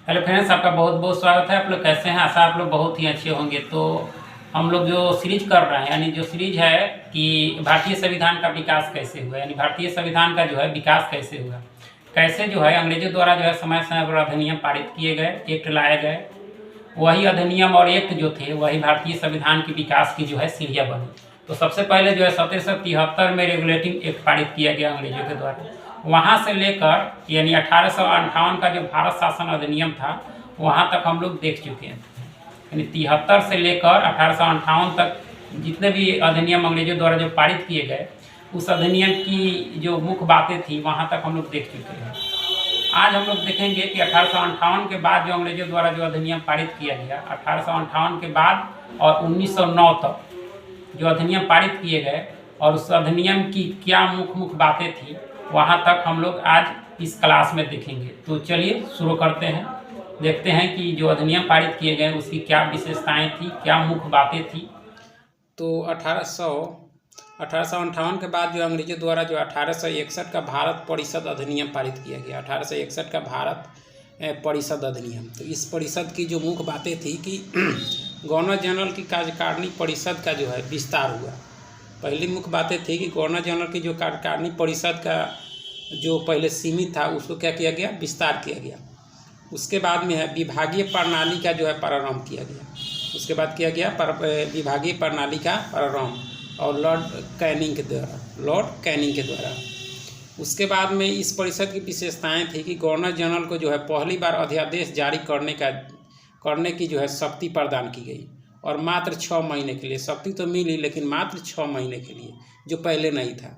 Hello friends, आपका बहुत बहुत स्वागत है। आप लोग कैसे हैं? आशा आप लोग बहुत ही अच्छे होंगे। तो हम लोग जो सीरीज कर रहे हैं, यानी जो सीरीज है कि भारतीय संविधान का विकास कैसे हुआ, यानी भारतीय संविधान का जो है विकास कैसे हुआ, कैसे जो है अंग्रेजों द्वारा जो है समय समय पर अधिनियम पारित किए गए, एक्ट लाए गए, वही अधिनियम और एक्ट जो थे वही भारतीय संविधान के विकास की जो है सीढ़ियाँ बनी। तो सबसे पहले जो है 1773 में रेगुलेटिंग एक्ट पारित किया गया अंग्रेजों के द्वारा। वहाँ से लेकर यानी 1858 का जो भारत शासन अधिनियम था वहाँ तक हम लोग देख चुके हैं। यानी 73 से लेकर 1858 तक जितने भी अधिनियम अंग्रेजों द्वारा जो पारित किए गए, उस अधिनियम की जो मुख्य बातें थी वहाँ तक हम लोग देख चुके हैं। आज हम लोग देखेंगे कि 1858 के बाद जो अंग्रेजों द्वारा जो अधिनियम पारित किया गया, 1858 के बाद और 1909 तक जो अधिनियम पारित किए गए और उस अधिनियम की क्या मुख्य बातें थी, वहाँ तक हम लोग आज इस क्लास में देखेंगे। तो चलिए शुरू करते हैं, देखते हैं कि जो अधिनियम पारित किए गए उसकी क्या विशेषताएं थी, क्या मुख्य बातें थी। तो 1858 के बाद जो अंग्रेजों द्वारा जो 1861 का भारत परिषद अधिनियम पारित किया गया, 1861 का भारत परिषद अधिनियम। तो इस परिषद की जो मुख्य बातें थी कि गवर्नर जनरल की कार्यकारिणी परिषद का जो है विस्तार हुआ। पहली मुख्य बातें थी कि गवर्नर जनरल की जो कार्यकारिणी परिषद का जो पहले सीमित था उसको क्या किया गया, विस्तार किया गया। उसके बाद में है विभागीय प्रणाली का जो है प्रारंभ किया गया। उसके बाद किया गया विभागीय प्रणाली का प्रारंभ और लॉर्ड कैनिंग के द्वारा। उसके बाद में इस परिषद की विशेषताएं थी कि गवर्नर जनरल को जो है पहली बार अध्यादेश जारी करने की जो है शक्ति प्रदान की गई और मात्र 6 महीने के लिए। शक्ति तो मिली लेकिन मात्र 6 महीने के लिए, जो पहले नहीं था।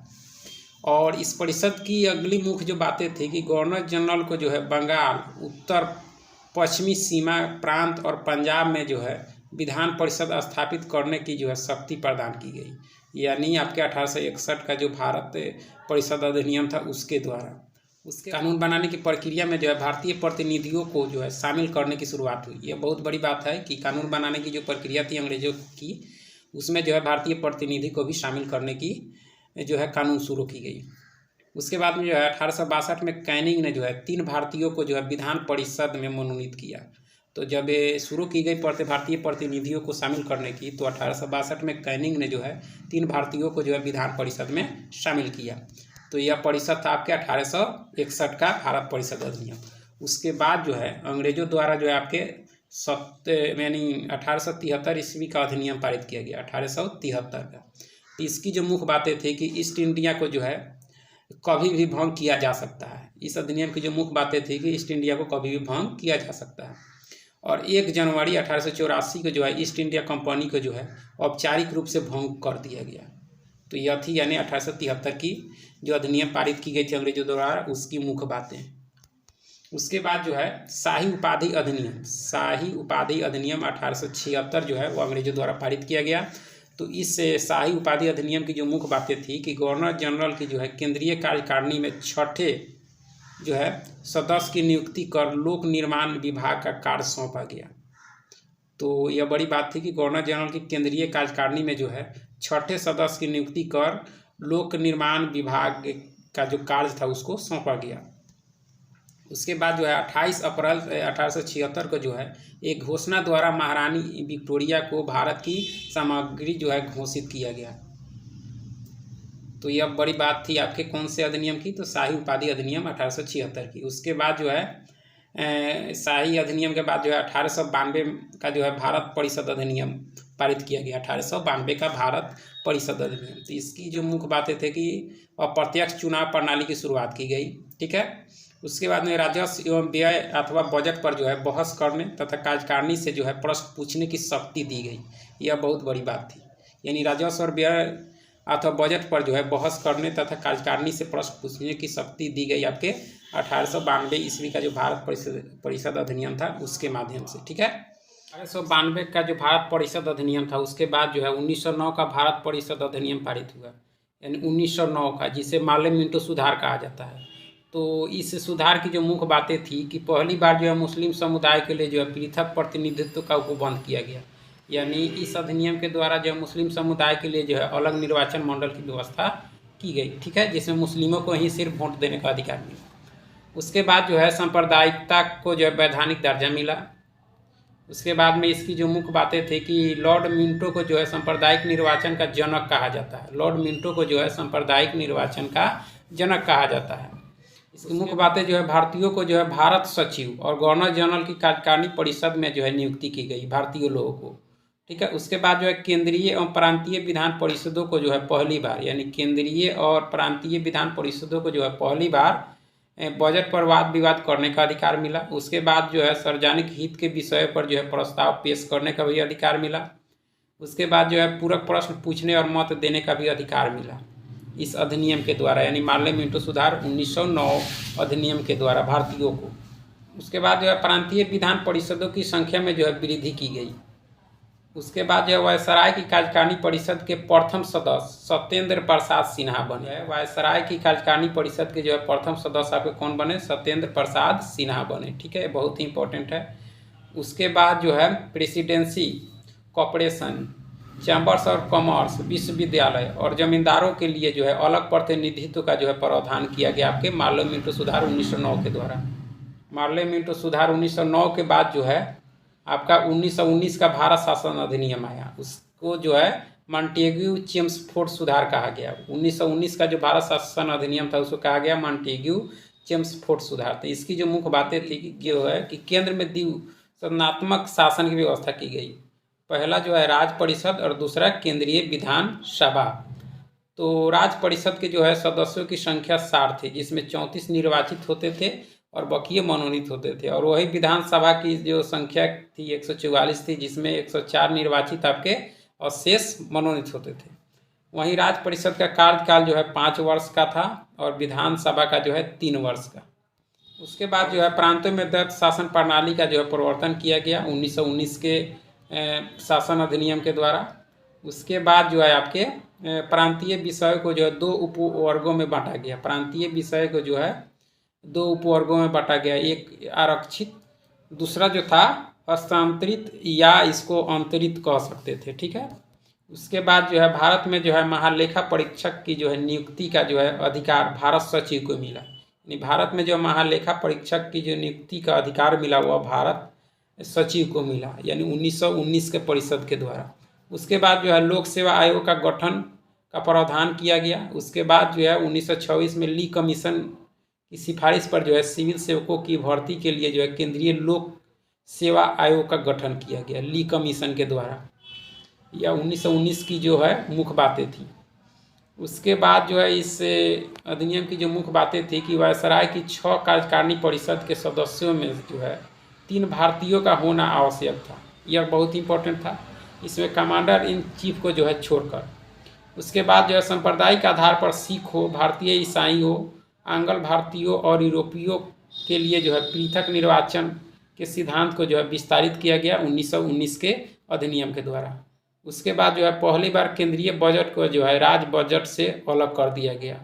और इस परिषद की अगली मुख्य जो बातें थी कि गवर्नर जनरल को जो है बंगाल, उत्तर पश्चिमी सीमा प्रांत और पंजाब में जो है विधान परिषद स्थापित करने की जो है शक्ति प्रदान की गई। यानी आपके 1861 का जो भारत परिषद अधिनियम था उसके द्वारा उसके कानून बनाने की प्रक्रिया में जो है भारतीय प्रतिनिधियों को जो है शामिल करने की शुरुआत हुई। यह बहुत बड़ी बात है कि कानून बनाने की जो प्रक्रिया थी अंग्रेजों की, उसमें जो है भारतीय प्रतिनिधि को भी शामिल करने की जो है कानून शुरू की गई। उसके बाद में जो है 1862 में कैनिंग ने जो है 3 भारतीयों को जो है विधान परिषद में मनोनीत किया। तो जब ये शुरू की गई भारतीय प्रतिनिधियों को शामिल करने की, तो 1862 में कैनिंग ने जो है 3 भारतीयों को जो है विधान परिषद में शामिल किया। तो यह परिषद था आपके 1861 का भारत परिषद अधिनियम। उसके बाद जो है अंग्रेजों द्वारा जो है आपके यानी 1873 ईस्वी का अधिनियम पारित किया गया, 1873 का। तो इसकी जो मुख्य बातें थी कि ईस्ट इंडिया को जो है कभी भी भंग किया जा सकता है। इस अधिनियम की जो मुख्य बातें थी कि ईस्ट इंडिया को कभी भी भंग किया जा सकता है। और 1 जनवरी 1884 को जो है ईस्ट इंडिया कंपनी को जो है औपचारिक रूप से भंग कर दिया गया। तो यह थी यानी 1873 की जो अधिनियम पारित की गई थी अंग्रेजों द्वारा, उसकी मुख्य बातें। उसके बाद जो है शाही उपाधि अधिनियम 1876 जो है वो अंग्रेजों द्वारा पारित किया गया। तो इस शाही उपाधि अधिनियम की जो मुख्य बातें थी कि गवर्नर जनरल की जो है केंद्रीय कार्यकारिणी में 6ठे जो है सदस्य की नियुक्ति कर लोक निर्माण विभाग का कार्य सौंपा गया। तो यह बड़ी बात थी कि गवर्नर जनरल की केंद्रीय कार्यकारिणी में जो है 6ठे सदस्य की नियुक्ति कर लोक निर्माण विभाग का जो कार्य था उसको सौंपा गया। उसके बाद जो है 28 अप्रैल 1876 को जो है एक घोषणा द्वारा महारानी विक्टोरिया को भारत की सामग्री जो है घोषित किया गया। तो यह बड़ी बात थी आपके कौन से अधिनियम की, तो शाही उपाधि अधिनियम 1876 की। उसके बाद जो है शाही अधिनियम के बाद जो है 1892 का जो है भारत परिषद अधिनियम पारित किया गया, 1892 का भारत परिषद अधिनियम। तो इसकी जो मुख्य बातें थे कि अप्रत्यक्ष चुनाव प्रणाली की शुरुआत की गई, ठीक है। उसके बाद में राजस्व एवं व्यय अथवा बजट पर जो है बहस करने तथा कार्यकारिणी से जो है प्रश्न पूछने की शक्ति दी गई। यह बहुत बड़ी बात थी। यानी राजस्व और व्यय अथवा बजट पर जो है बहस करने तथा कार्यकारिणी से प्रश्न पूछने की शक्ति दी गई आपके 1892 ईस्वी का जो भारत परिषद अधिनियम था उसके माध्यम से, ठीक है। 1892 का जो भारत परिषद अधिनियम था उसके बाद जो है 1909 का भारत परिषद अधिनियम पारित हुआ, यानी 1909 का, जिसे मार्लिन-मिंटो सुधार कहा जाता है। तो इस सुधार की जो मुख्य बातें थी कि पहली बार जो है मुस्लिम समुदाय के लिए जो है पृथक प्रतिनिधित्व का उपबंध किया गया। यानी इस अधिनियम के द्वारा जो मुस्लिम समुदाय के लिए जो है अलग निर्वाचन मंडल की व्यवस्था की गई, ठीक है, जिसमें मुस्लिमों को ही सिर्फ वोट देने का अधिकार मिला। उसके बाद जो है सांप्रदायिकता को जो है वैधानिक दर्जा मिला। उसके बाद में इसकी जो मुख्य बातें थी कि लॉर्ड मिंटो को जो है सांप्रदायिक निर्वाचन का जनक कहा जाता है। लॉर्ड मिंटो को जो है सांप्रदायिक निर्वाचन का जनक कहा जाता है। इसकी मुख्य बातें जो है भारतीयों को जो है भारत सचिव और गवर्नर जनरल की कार्यकारिणी परिषद में जो है नियुक्ति की गई भारतीय लोगों को। ठीक है। उसके बाद जो है केंद्रीय एवं प्रांतीय विधान परिषदों को जो है पहली बार, यानी केंद्रीय और प्रांतीय विधान परिषदों को जो है पहली बार बजट पर वाद विवाद करने का अधिकार मिला। उसके बाद जो है सार्वजनिक हित के विषय पर जो है प्रस्ताव पेश करने का भी अधिकार मिला। उसके बाद जो है पूरक प्रश्न पूछने और मत देने का भी अधिकार मिला इस अधिनियम के द्वारा, यानी मार्ले मिंटो सुधार 1909 अधिनियम के द्वारा भारतीयों को। उसके बाद जो है प्रांतीय विधान परिषदों की संख्या में जो है वृद्धि की गई। उसके बाद जो है वायसराय की कार्यकारिणी परिषद के प्रथम सदस्य सत्येंद्र प्रसाद सिन्हा बने। वायसराय की कार्यकारिणी परिषद के जो है प्रथम सदस्य आपके कौन बने? सत्येंद्र प्रसाद सिन्हा बने। ठीक है, बहुत ही इंपॉर्टेंट है। उसके बाद जो है प्रेसिडेंसी कॉर्पोरेशन, चैम्बर्स और कॉमर्स, विश्वविद्यालय और जमींदारों के लिए जो है अलग प्रतिनिधित्व का जो है प्रावधान किया गया आपके मार्ले मिंटो सुधार 1909 के द्वारा। मार्ले मिंटो सुधार 1909 के बाद जो है आपका 1919 का भारत शासन अधिनियम आया। उसको जो है मॉन्टेग्यू चेम्सफोर्ड सुधार कहा गया। 1919 का जो भारत शासन अधिनियम था उसको कहा गया मॉन्टेग्यू चेम्सफोर्ड सुधार। तो इसकी जो मुख्य बातें थी कि जो है कि केंद्र में द्विसदनात्मक शासन की व्यवस्था की गई। पहला जो है राज परिषद और दूसरा केंद्रीय विधान सभा। तो राज परिषद के जो है सदस्यों की संख्या 60 थी, जिसमें 34 निर्वाचित होते थे और बकिए मनोनीत होते थे। और वही विधानसभा की जो संख्या थी 144 थी, जिसमें 104 निर्वाचित आपके और शेष मनोनीत होते थे। वहीं राज्य परिषद का कार्यकाल जो है 5 वर्ष का था और विधानसभा का जो है 3 वर्ष का। उसके बाद जो है प्रांतों में दत्त शासन प्रणाली का जो है प्रवर्तन किया गया 1919 के शासन अधिनियम के द्वारा। उसके बाद जो है आपके प्रांतीय विषयों को जो है 2 उपवर्गों में बांटा गया। प्रांतीय विषय को जो है 2 उपवर्गों में बांटा गया, एक आरक्षित, दूसरा जो था हस्तांतरित या इसको अंतरित कह सकते थे। ठीक है। उसके बाद जो है भारत में जो है महालेखा परीक्षक की जो है नियुक्ति का जो है अधिकार भारत सचिव को मिला। यानी भारत में जो महालेखा परीक्षक की जो नियुक्ति का अधिकार मिला वह भारत सचिव को मिला, यानी 1919 के परिषद के द्वारा। उसके बाद जो है लोक सेवा आयोग का गठन का प्रावधान किया गया। उसके बाद जो है 1926 में ली कमीशन की सिफारिश पर जो है सिविल सेवकों की भर्ती के लिए जो है केंद्रीय लोक सेवा आयोग का गठन किया गया ली कमीशन के द्वारा। यह 1919 की जो है मुख्य बातें थी। उसके बाद जो है इस अधिनियम की जो मुख्य बातें थी कि वायसराय की 6 कार्यकारिणी परिषद के सदस्यों में जो है 3 भारतीयों का होना आवश्यक था। यह बहुत इंपॉर्टेंट था, इसमें कमांडर इन चीफ को जो है छोड़कर। उसके बाद जो है सांप्रदायिक आधार पर सिख हो, भारतीय ईसाई हो, आंग्ल भारतीयों और यूरोपियों के लिए जो है पृथक निर्वाचन के सिद्धांत को जो है विस्तारित किया गया 1919 के अधिनियम के द्वारा। उसके बाद जो है पहली बार केंद्रीय बजट को जो है राज्य बजट से अलग कर दिया गया।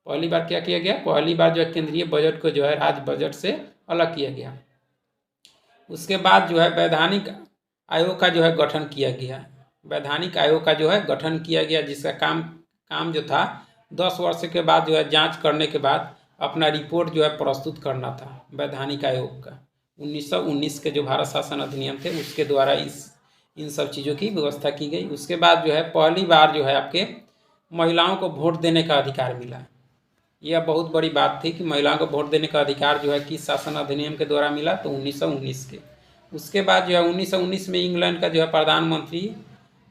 पहली बार क्या किया गया? पहली बार जो है केंद्रीय बजट को जो है राज्य बजट से अलग किया गया। उसके बाद जो है वैधानिक आयोग का जो है गठन किया गया। वैधानिक आयोग का जो है गठन किया गया, जिसका काम जो था 10 वर्ष के बाद जो है जांच करने के बाद अपना रिपोर्ट जो है प्रस्तुत करना था। वैधानिक आयोग का 1919 के जो भारत शासन अधिनियम थे उसके द्वारा इन सब चीज़ों की व्यवस्था की गई। उसके बाद जो है पहली बार जो है आपके महिलाओं को वोट देने का अधिकार मिला। यह बहुत बड़ी बात थी कि महिलाओं को वोट देने का अधिकार जो है किस शासन अधिनियम के द्वारा मिला, तो 1919 के। उसके बाद जो है 1919 में इंग्लैंड का जो है प्रधानमंत्री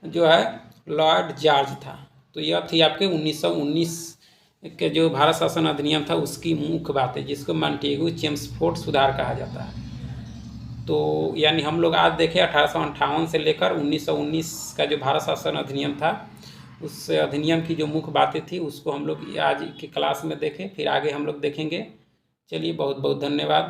जो है लॉर्ड जॉर्ज था। तो यह थी आपके 1919 के जो भारत शासन अधिनियम था उसकी मुख्य बात है, जिसको मॉन्टेग्यू चेम्सफोर्ड सुधार कहा जाता है। तो यानी हम लोग आज देखें 1858 से लेकर 1919 का जो भारत शासन अधिनियम था उस अधिनियम की जो मुख्य बातें थी उसको हम लोग आज की क्लास में देखें, फिर आगे हम लोग देखेंगे। चलिए, बहुत बहुत धन्यवाद।